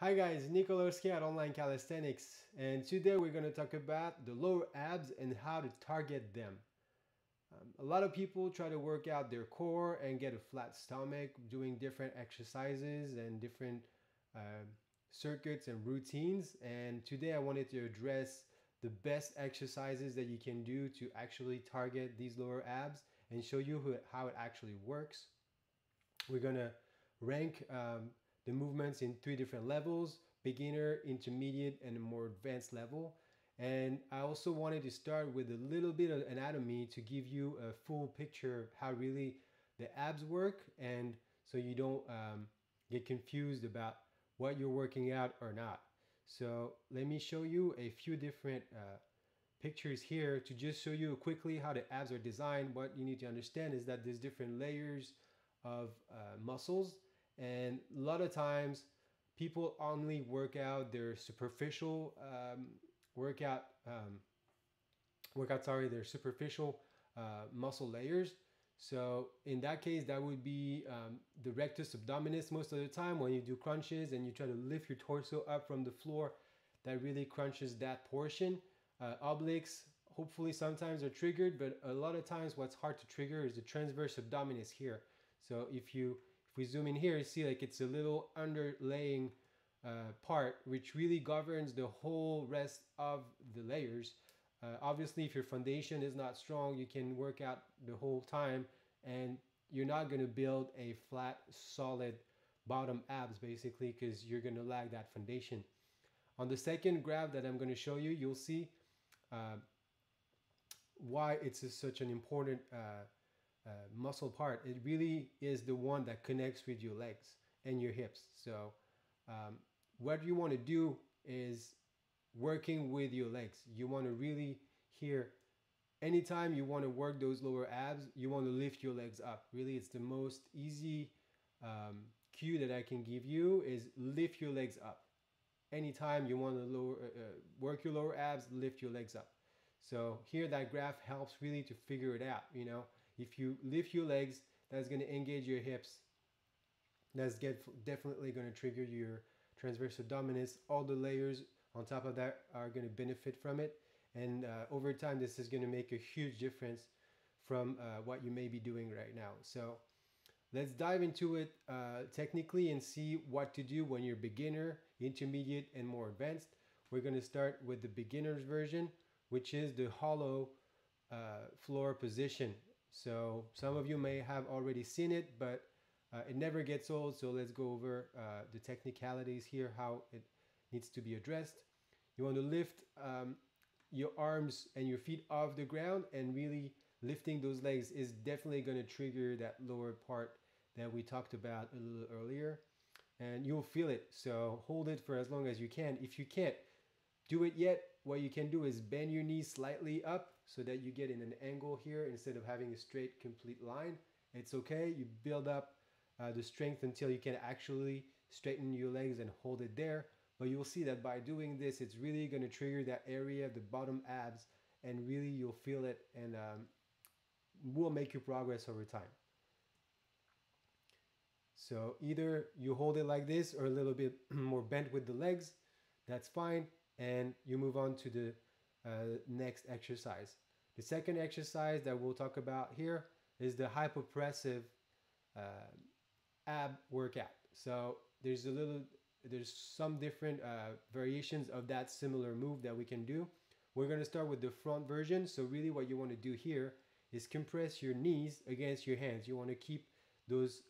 Hi guys, Nikolowski at Online Calisthenics, and today we're going to talk about the lower abs and how to target them. A lot of people try to work out their core and get a flat stomach doing different exercises and different uh, circuits and routines. And today I wanted to address the best exercises that you can do to actually target these lower abs and show you how it actually works. We're going to rank the movements in 3 different levels: beginner, intermediate, and a more advanced level. And I also wanted to start with a little bit of anatomy to give you a full picture of how really the abs work, and so you don't get confused about what you're working out or not. So let me show you a few different pictures here to just show you quickly how the abs are designed. What you need to understand is that there's different layers of muscles, and a lot of times people only work out their superficial workout their superficial muscle layers. So in that case, that would be the rectus abdominis. Most of the time when you do crunches and you try to lift your torso up from the floor, that really crunches that portion. Obliques hopefully sometimes are triggered, but a lot of times what's hard to trigger is the transverse abdominis here. So if we zoom in here, you see like it's a little underlaying part which really governs the whole rest of the layers. Obviously, if your foundation is not strong, you can work out the whole time and you're not going to build a flat, solid bottom abs basically, because you're going to lag that foundation. On the second graph that I'm going to show you, you'll see why it's such an important muscle part. It really is the one that connects with your legs and your hips. So what you want to do is working with your legs. You want to really here, anytime you want to work those lower abs, you want to lift your legs up. Really, it's the most easy cue that I can give you is lift your legs up. Anytime you want to work your lower abs, lift your legs up. So here that graph helps really to figure it out. You know, if you lift your legs, that's going to engage your hips. That's definitely going to trigger your transverse abdominis. All the layers on top of that are going to benefit from it. And over time, this is going to make a huge difference from what you may be doing right now. So let's dive into it technically and see what to do when you're beginner, intermediate, and more advanced. We're going to start with the beginner's version, which is the hollow floor position. So some of you may have already seen it, but it never gets old. So let's go over the technicalities here, how it needs to be addressed. You want to lift your arms and your feet off the ground, and really lifting those legs is definitely going to trigger that lower part that we talked about a little earlier, and you'll feel it. So hold it for as long as you can. If you can't do it yet, what you can do is bend your knees slightly up so that you get in an angle here instead of having a straight complete line. It's okay. You build up the strength until you can actually straighten your legs and hold it there. But you'll see that by doing this, it's really going to trigger that area of the bottom abs, and really you'll feel it, and will make you progress over time. So either you hold it like this or a little bit more bent with the legs, that's fine. And you move on to the next exercise. The second exercise that we'll talk about here is the hypopressive ab workout. So there's some different variations of that similar move that we can do. We're going to start with the front version. So really what you want to do here is compress your knees against your hands. You want to keep those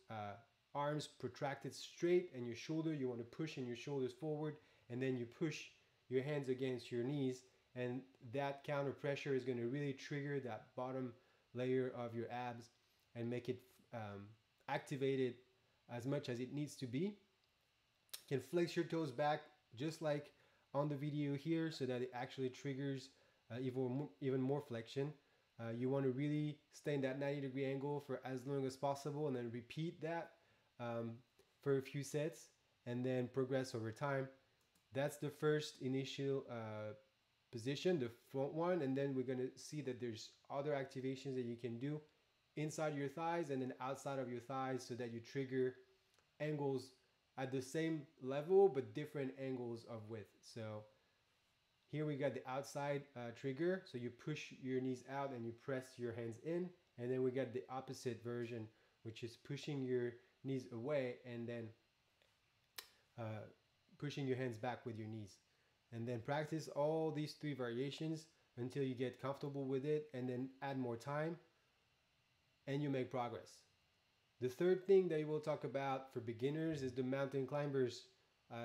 arms protracted straight, and your shoulder, you want to push in your shoulders forward, and then you push your hands against your knees, and that counter pressure is going to really trigger that bottom layer of your abs and make it activated as much as it needs to be. You can flex your toes back just like on the video here so that it actually triggers even more flexion. You want to really stay in that 90-degree angle for as long as possible, and then repeat that for a few sets, and then progress over time. That's the first initial position, the front one, and then we're going to see that there's other activations that you can do inside your thighs and then outside of your thighs so that you trigger angles at the same level but different angles of width. So here we got the outside trigger, so you push your knees out and you press your hands in, and then we got the opposite version, which is pushing your knees away and then uh, pushing your hands back with your knees. And then practice all these three variations until you get comfortable with it, and then add more time and you make progress. The third thing that we will talk about for beginners is the mountain climbers.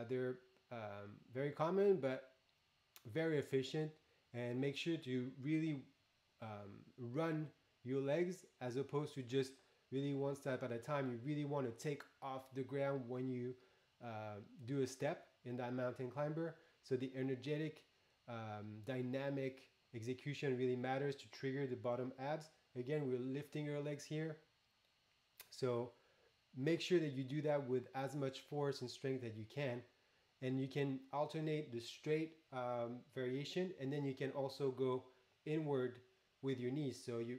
They're very common but very efficient, and make sure to really run your legs as opposed to just really one step at a time. You really want to take off the ground when you do a step in that mountain climber. So the energetic, dynamic execution really matters to trigger the bottom abs. Again, we're lifting your legs here. So make sure that you do that with as much force and strength that you can. And you can alternate the straight variation, and then you can also go inward with your knees. So you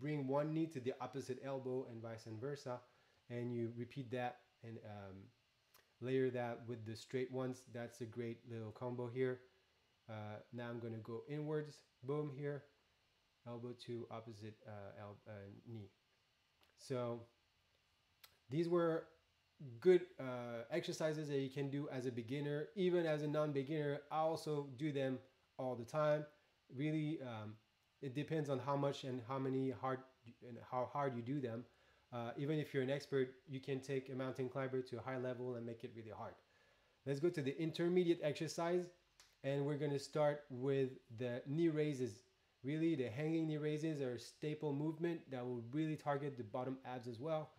bring one knee to the opposite elbow and vice versa, and you repeat that and layer that with the straight ones. That's a great little combo here. Now I'm going to go inwards, boom, here, elbow to opposite knee. So these were good exercises that you can do as a beginner. Even as a non-beginner, I also do them all the time. Really, it depends on how much and how hard you do them. Even if you're an expert, you can take a mountain climber to a high level and make it really hard. Let's go to the intermediate exercise, and we're going to start with the knee raises. Really, the hanging knee raises are a staple movement that will really target the bottom abs as well.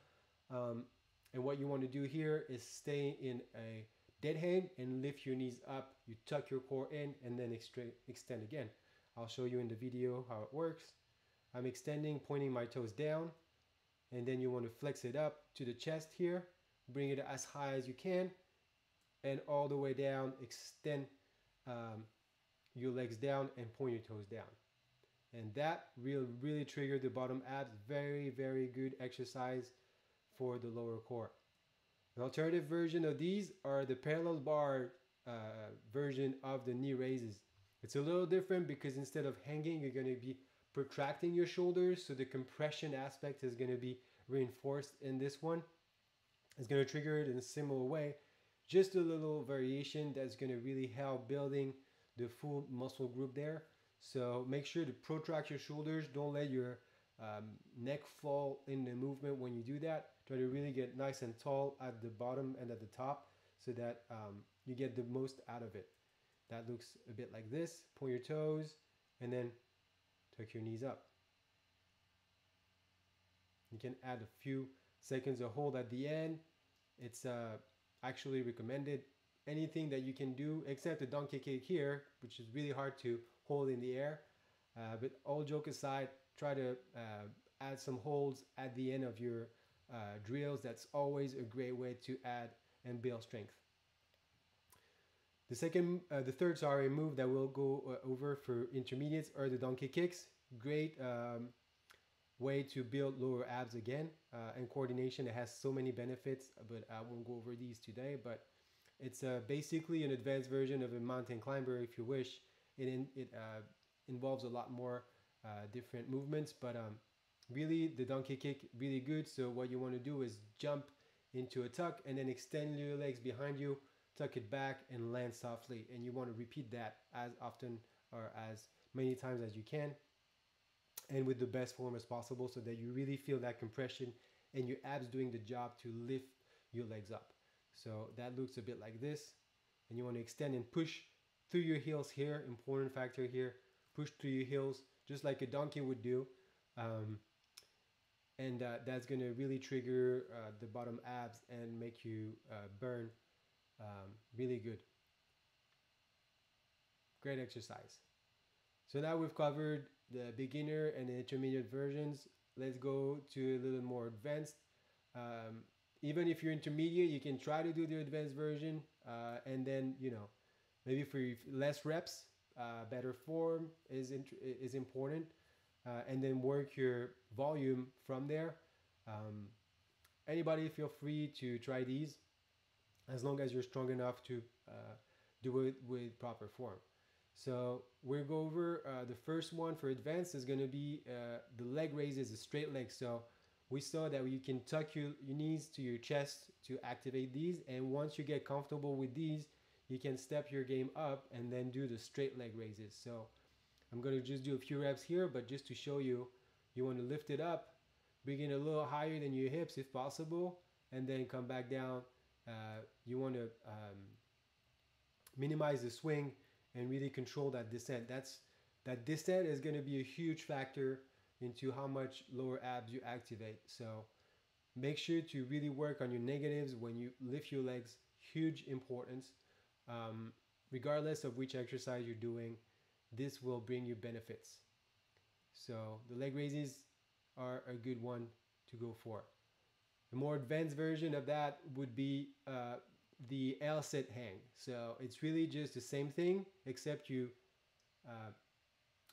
And what you want to do here is stay in a dead hang and lift your knees up. You tuck your core in and then extend again. I'll show you in the video how it works. I'm extending, pointing my toes down, and then you want to flex it up to the chest here. Bring it as high as you can and all the way down. Extend your legs down and point your toes down. And that will really trigger the bottom abs. Very, very good exercise for the lower core. An alternative version of these are the parallel bar version of the knee raises. It's a little different because instead of hanging, you're going to be protracting your shoulders, so the compression aspect is going to be reinforced in this one. It's going to trigger it in a similar way. Just a little variation that's going to really help building the full muscle group there. So make sure to protract your shoulders. Don't let your neck fall in the movement when you do that. Try to really get nice and tall at the bottom and at the top so that you get the most out of it. That looks a bit like this. Point your toes and then tuck your knees up. You can add a few seconds of hold at the end. It's actually recommended. Anything that you can do except the donkey kick here, which is really hard to hold in the air. But all joke aside, try to add some holds at the end of your drills. That's always a great way to add and build strength. The third move that we'll go over for intermediates are the donkey kicks. Great way to build lower abs again and coordination. It has so many benefits, but I won't go over these today. But it's basically an advanced version of a mountain climber, if you wish. It involves a lot more different movements, but really the donkey kick, really good. So what you want to do is jump into a tuck and then extend your legs behind you, tuck it back and land softly. And you want to repeat that as often or as many times as you can, and with the best form as possible, so that you really feel that compression and your abs doing the job to lift your legs up. So that looks a bit like this, and you want to extend and push through your heels here. Important factor here, push through your heels just like a donkey would do, and that's going to really trigger the bottom abs and make you burn really good. Great exercise. So now we've covered the beginner and the intermediate versions. Let's go to a little more advanced. Even if you're intermediate, you can try to do the advanced version, and then, you know, maybe for less reps, better form is important, and then work your volume from there. anybody feel free to try these as long as you're strong enough to do it with proper form. So we'll go over the first one for advanced is going to be the leg raises, a straight leg. So we saw that you can tuck your knees to your chest to activate these, and once you get comfortable with these, you can step your game up and then do the straight leg raises. So I'm going to just do a few reps here, but just to show you, you want to lift it up, bring it a little higher than your hips if possible, and then come back down. You want to minimize the swing and really control that descent. That descent is going to be a huge factor into how much lower abs you activate. So make sure to really work on your negatives when you lift your legs. Huge importance. Regardless of which exercise you're doing, this will bring you benefits. So the leg raises are a good one to go for. The more advanced version of that would be the L sit hang. So it's really just the same thing, except you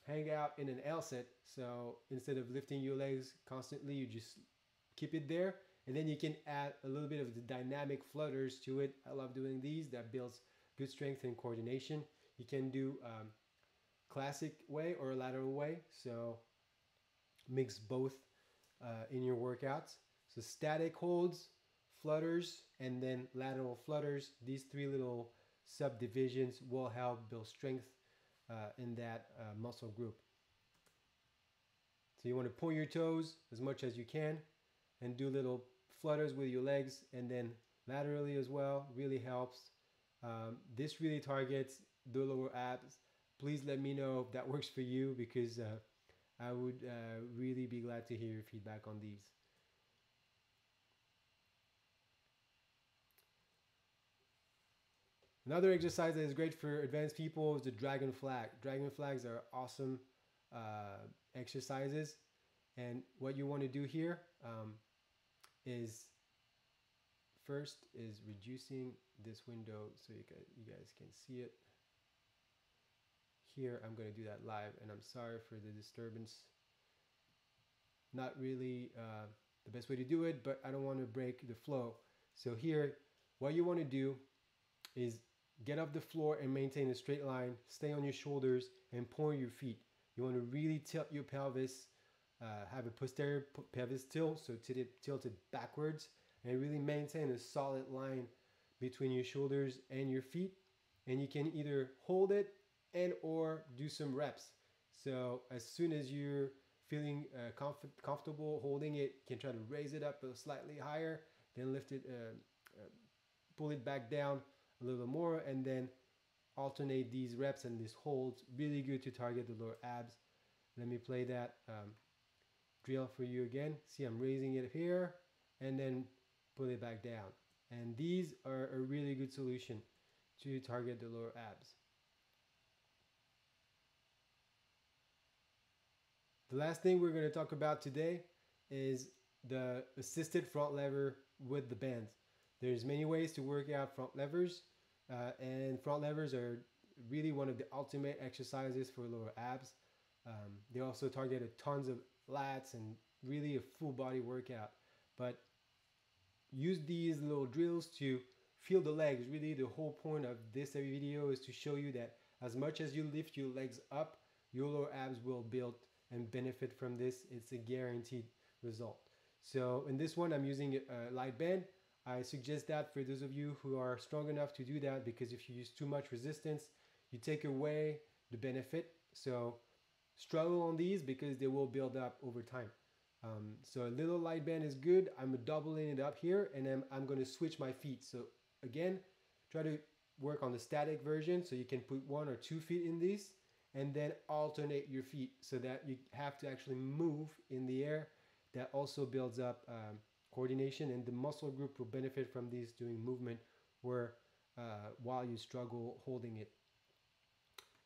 hang out in an L sit. So instead of lifting your legs constantly, you just keep it there. And then you can add a little bit of the dynamic flutters to it. I love doing these. That builds good strength and coordination. You can do classic way or lateral way. So mix both in your workouts. So static holds, flutters, and then lateral flutters. These three little subdivisions will help build strength in that muscle group. So you want to point your toes as much as you can and do little flutters with your legs, and then laterally as well. Really helps. This really targets the lower abs. Please let me know if that works for you, because I would really be glad to hear your feedback on these. Another exercise that is great for advanced people is the dragon flag. Dragon flags are awesome exercises. And what you want to do here is first is reducing this window so you guys can see it. Here I'm going to do that live, and I'm sorry for the disturbance. Not really the best way to do it, but I don't want to break the flow. So here, what you want to do is get off the floor and maintain a straight line, stay on your shoulders, and point your feet. You want to really tilt your pelvis, have a posterior pelvis tilt, so tilted backwards, and really maintain a solid line between your shoulders and your feet. And you can either hold it and or do some reps. So as soon as you're feeling comfortable holding it, you can try to raise it up slightly higher, then lift it, pull it back down a little more, and then alternate these reps and these holds. Really good to target the lower abs. Let me play that drill for you again. See, I'm raising it here and then pull it back down. And these are a really good solution to target the lower abs. The last thing we're going to talk about today is the assisted front lever with the bands. There's many ways to work out front levers, and front levers are really one of the ultimate exercises for lower abs. They also target tons of lats and really a full body workout. But use these little drills to feel the legs. Really, the whole point of this video is to show you that as much as you lift your legs up, your lower abs will build and benefit from this. It's a guaranteed result. So in this one, I'm using a light band. I suggest that for those of you who are strong enough to do that, because if you use too much resistance, you take away the benefit. So struggle on these because they will build up over time. So a little light band is good. I'm doubling it up here, and I'm going to switch my feet. So again, try to work on the static version so you can put 1 or 2 feet in these, and then alternate your feet so that you have to actually move in the air. That also builds up coordination, and the muscle group will benefit from these doing movement where while you struggle holding it.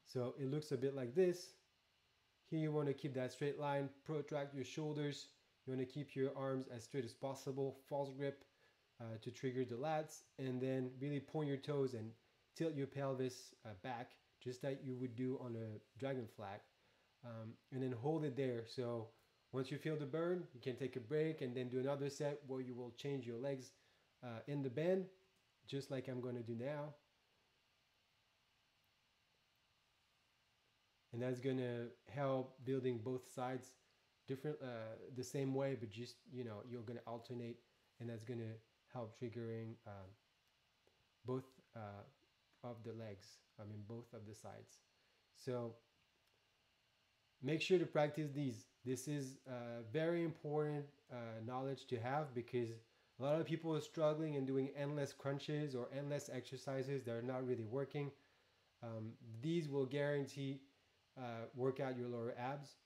So it looks a bit like this. Here you want to keep that straight line, protract your shoulders. You want to keep your arms as straight as possible, false grip to trigger the lats, and then really point your toes and tilt your pelvis back, just like you would do on a dragon flag, and then hold it there. So Once you feel the burn, you can take a break and then do another set where you will change your legs in the band, just like I'm going to do now. And that's going to help building both sides different, the same way, but just, you know, you're going to alternate, and that's going to help triggering both of the legs. I mean, both of the sides. So make sure to practice these. This is very important knowledge to have, because a lot of people are struggling and doing endless crunches or endless exercises that are not really working. These will guarantee work out your lower abs.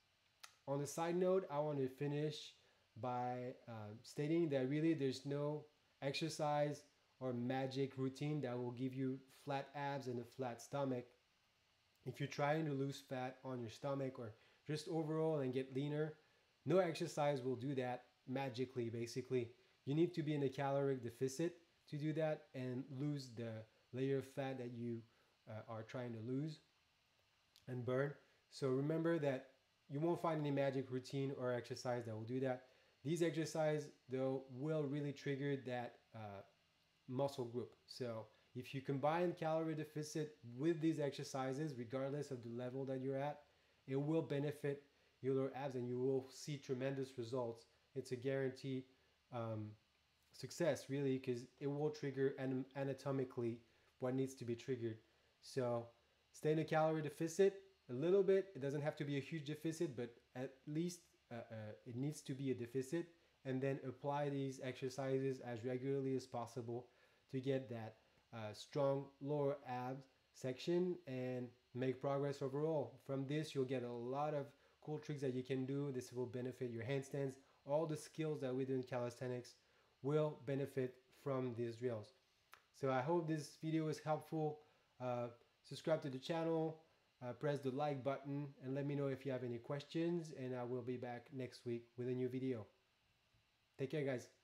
On the side note, I want to finish by stating that really there's no exercise or magic routine that will give you flat abs and a flat stomach. If you're trying to lose fat on your stomach or just overall and get leaner, no exercise will do that magically. Basically, you need to be in a caloric deficit to do that and lose the layer of fat that you are trying to lose and burn. So remember that you won't find any magic routine or exercise that will do that. These exercises, though, will really trigger that muscle group. So if you combine calorie deficit with these exercises, regardless of the level that you're at, it will benefit your lower abs and you will see tremendous results. It's a guarantee success, really, because it will trigger anatomically what needs to be triggered. So stay in a calorie deficit a little bit. It doesn't have to be a huge deficit, but at least it needs to be a deficit. And then apply these exercises as regularly as possible to get that strong lower abs section and make progress overall. From this, you'll get a lot of cool tricks that you can do. This will benefit your handstands. All the skills that we do in calisthenics will benefit from these drills. So I hope this video is helpful. Subscribe to the channel, press the like button, and let me know if you have any questions, and I will be back next week with a new video. Take care, guys.